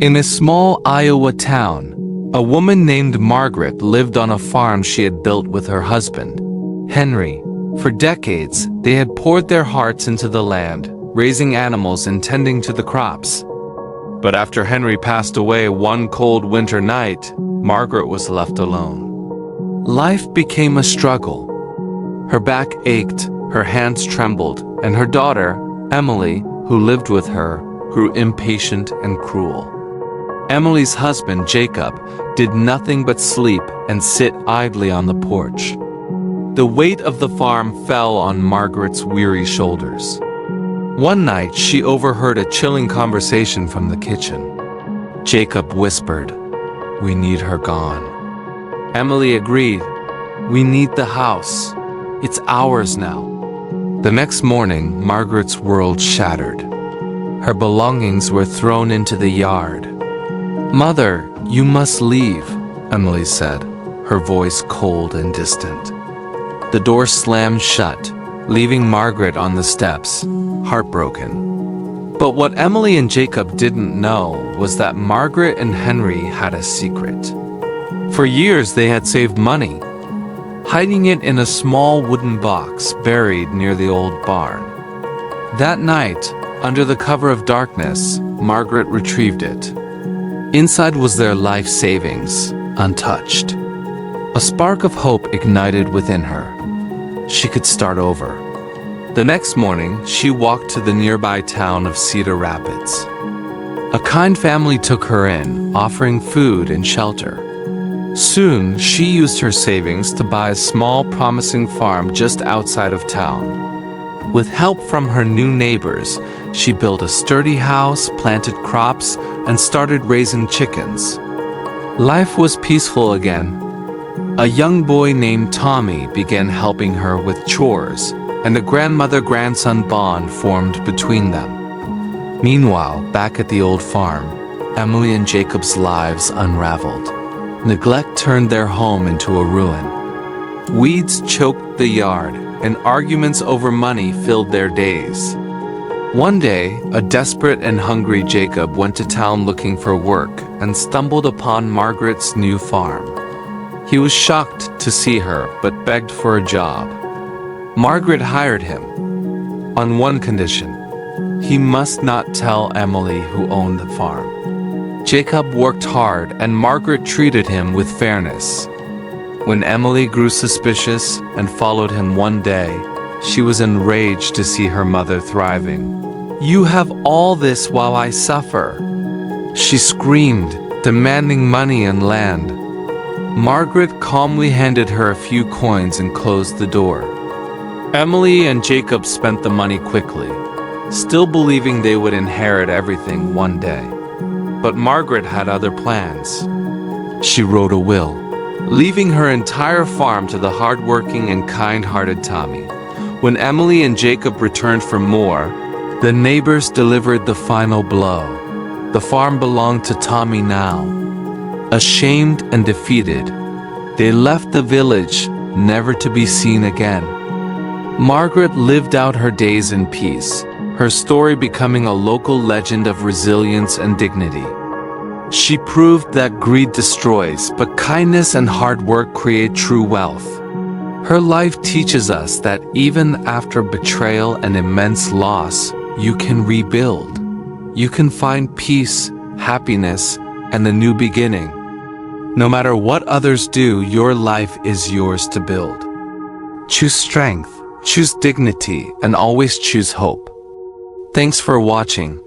In a small Iowa town, a woman named Margaret lived on a farm she had built with her husband, Henry. For decades, they had poured their hearts into the land, raising animals and tending to the crops. But after Henry passed away one cold winter night, Margaret was left alone. Life became a struggle. Her back ached, her hands trembled, and her daughter, Emily, who lived with her, grew impatient and cruel. Emily's husband, Jacob, did nothing but sleep and sit idly on the porch. The weight of the farm fell on Margaret's weary shoulders. One night, she overheard a chilling conversation from the kitchen. Jacob whispered, "We need her gone." Emily agreed, "We need the house. It's ours now." The next morning, Margaret's world shattered. Her belongings were thrown into the yard. "Mother, you must leave," Emily said, her voice cold and distant. The door slammed shut, leaving Margaret on the steps, heartbroken. But what Emily and Jacob didn't know was that Margaret and Henry had a secret. For years they had saved money, hiding it in a small wooden box buried near the old barn. That night, under the cover of darkness, Margaret retrieved it. Inside was their life savings, untouched. A spark of hope ignited within her. She could start over. The next morning, she walked to the nearby town of Cedar Rapids. A kind family took her in, offering food and shelter. Soon, she used her savings to buy a small, promising farm just outside of town. With help from her new neighbors, she built a sturdy house, planted crops, and started raising chickens. Life was peaceful again. A young boy named Tommy began helping her with chores, and a grandmother-grandson bond formed between them. Meanwhile, back at the old farm, Emily and Jacob's lives unraveled. Neglect turned their home into a ruin. Weeds choked the yard, and arguments over money filled their days. One day, a desperate and hungry Jacob went to town looking for work and stumbled upon Margaret's new farm. He was shocked to see her, but begged for a job. Margaret hired him, on one condition: he must not tell Emily who owned the farm. Jacob worked hard, and Margaret treated him with fairness. When Emily grew suspicious and followed him one day, she was enraged to see her mother thriving. "You have all this while I suffer," she screamed, demanding money and land. Margaret calmly handed her a few coins and closed the door. Emily and Jacob spent the money quickly, still believing they would inherit everything one day. But Margaret had other plans. She wrote a will, leaving her entire farm to the hardworking and kind-hearted Tommy. When Emily and Jacob returned for more, the neighbors delivered the final blow. The farm belonged to Tommy now. Ashamed and defeated, they left the village, never to be seen again. Margaret lived out her days in peace, her story becoming a local legend of resilience and dignity. She proved that greed destroys, but kindness and hard work create true wealth. Her life teaches us that even after betrayal and immense loss, you can rebuild. You can find peace, happiness, and a new beginning. No matter what others do, your life is yours to build. Choose strength, choose dignity, and always choose hope. Thanks for watching.